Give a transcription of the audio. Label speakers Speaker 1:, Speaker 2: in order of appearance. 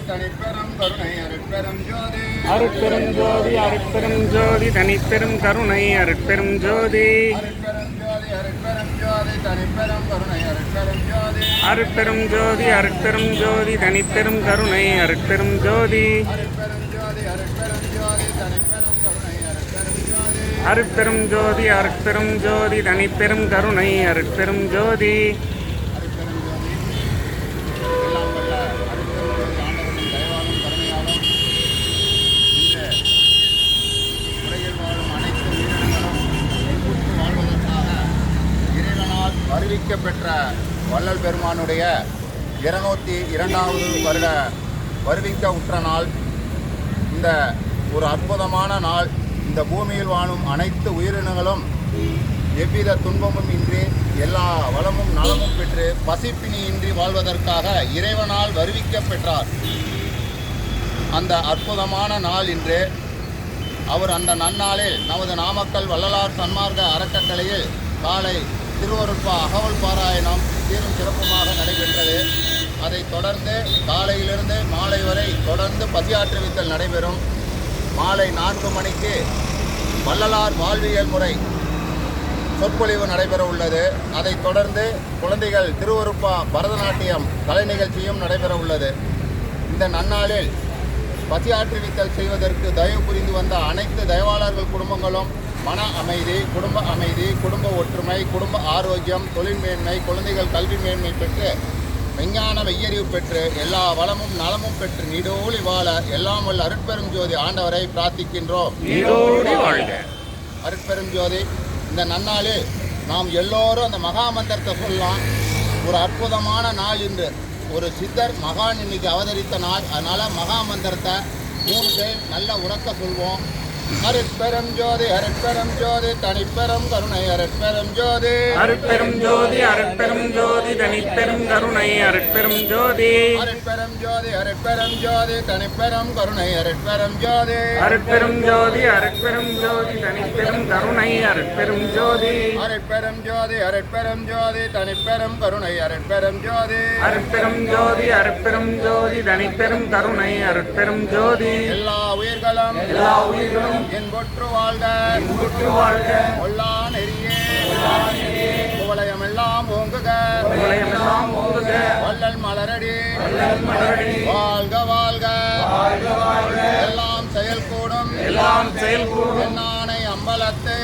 Speaker 1: தனிப்பெரும் கருணை அருட்பெரும் ஜோதி
Speaker 2: அருட்பெரும் ஜோதி அருட்பெரும் ஜோதி தனிப்பெரும் கருணை அருட்பெரும் ஜோதி
Speaker 1: அருட்பெரும் ஜோதி அருட்பெரும் ஜோதி தனிப்பெரும் கருணை அருட்பெரும் ஜோதி
Speaker 2: அருட்பெரும் ஜோதி அருட்பெரும் ஜோதி தனிப்பெரும் கருணை அருட்பெரும் ஜோதி
Speaker 1: அருட்பெரும் ஜோதி அருட்பெரும் ஜோதி தனிப்பெரும் கருணை அருட்பெரும் ஜோதி
Speaker 2: அருட்பெரும் ஜோதி அருட்பெரும் ஜோதி தனிப்பெரும் கருணை அருட்பெரும் ஜோதி
Speaker 1: அருட்பெரும் ஜோதி எல்லாம் வல்ல அருட்பெரும் ஜோதி ஆண்டவரின் தயவாலும் கருணையாலும் இந்த உலகில் வாழும் அனைத்து உயிரினங்களும் இன்புற்று வாழ்வதற்காக இறைவனால் வருவிக்கப்பெற்ற வள்ளல் பெருமானுடைய 202வது வருட வருவிக்க உற்ற நாள். இந்த ஒரு அற்புதமான நாள். இந்த பூமியில் வாழும் அனைத்து உயிரினங்களும் எவ்வித துன்பமும் இன்றி எல்லா வளமும் நலமும் பெற்று பசிப்பினியின்றி வாழ்வதற்காக இறைவனால் வருவிக்க பெற்றார். அந்த அற்புதமான நாள் இன்று. அவர் அந்த நன்னாளில் நமது நாமக்கல் வள்ளலார் சன்மார்க்க அறக்கட்டளையில் காலை திருவருட்பா அகவல் பாராயணம் சீரும் சிறப்புமாக நடைபெற்றது. அதைத் தொடர்ந்து காலையிலிருந்து மாலை வரை தொடர்ந்து பசியாற்றுவித்தல் நடைபெறும். மாலை 4 மணிக்கு வள்ளலார் வாழ்வியல் முறை சொற்பொழிவு நடைபெற உள்ளது. அதைத் தொடர்ந்து குழந்தைகள் திருவருட்பா பரதநாட்டியம் கலை நிகழ்ச்சியும் நடைபெற உள்ளது. இந்த நன்னாளில் பசியாற்றுவித்தல் செய்வதற்கு தயவு புரிந்து வந்த அனைத்து தயவாளர்கள் குடும்பங்களும் மன அமைதி, குடும்ப ஒற்றுமை, குடும்ப ஆரோக்கியம், தொழில் மேன்மை, குழந்தைகள் கல்வி மேன்மை பெற்று விஞ்ஞான மெய்யறிவு பெற்று எல்லா வளமும் நலமும் பெற்று நீடோழி வாழ எல்லாம் வல்ல அருட்பெரும் ஜோதி ஆண்டவரை பிரார்த்திக்கின்றோம். அருட்பெரும் ஜோதி இந்த நன்னாளில் நாம் எல்லோரும் அந்த மகா மந்திரத்தை சொல்லலாம். ஒரு அற்புதமான நாள் இன்று. ஒரு சித்தர் மகான் இன்னைக்கு அவதரித்த நாள். அதனால் மகா மந்திரத்தை 3 பேர் நல்ல உறக்க சொல்வோம். அருட்பெரும் ஜோதி அருட்பெரும் ஜோதி தனிப்பெரும் கருணை அருட்பெரும் ஜோதி
Speaker 2: அருட்பெரும் ஜோதி அருட்பெரும் ஜோதி தனிப்பெரும் கருணை அருட்பெரும் ஜோதி
Speaker 1: அருட்பெரும் ஜோதி அருட்பெரும் ஜோதி தனிப்பெரும் கருணை அருட்பெரும் ஜோதி
Speaker 2: அருட்பெரும் ஜோதி அருட்பெரும் ஜோதி தனிப்பெரும் கருணை அருட்பெரும் ஜோதி
Speaker 1: அருட்பெரும் ஜோதி அருட்பெரும் ஜோதி தனிப்பெரும் கருணை அருட்பெரும் ஜோதி
Speaker 2: அருட்பெரும் ஜோதி அருட்பெரும் ஜோதி தனிப்பெரும் கருணை அருட்பெரும் ஜோதி
Speaker 1: எல்லா உயிர்களும் என்பொற்று வாழ்க கொல்லா நெறியே குவளையமெல்லாம் ஓங்குக வள்ளல் மலரடி வாழ்க வாழ்க எல்லாம் செயல்கூடும் என்னானை அம்பலத்து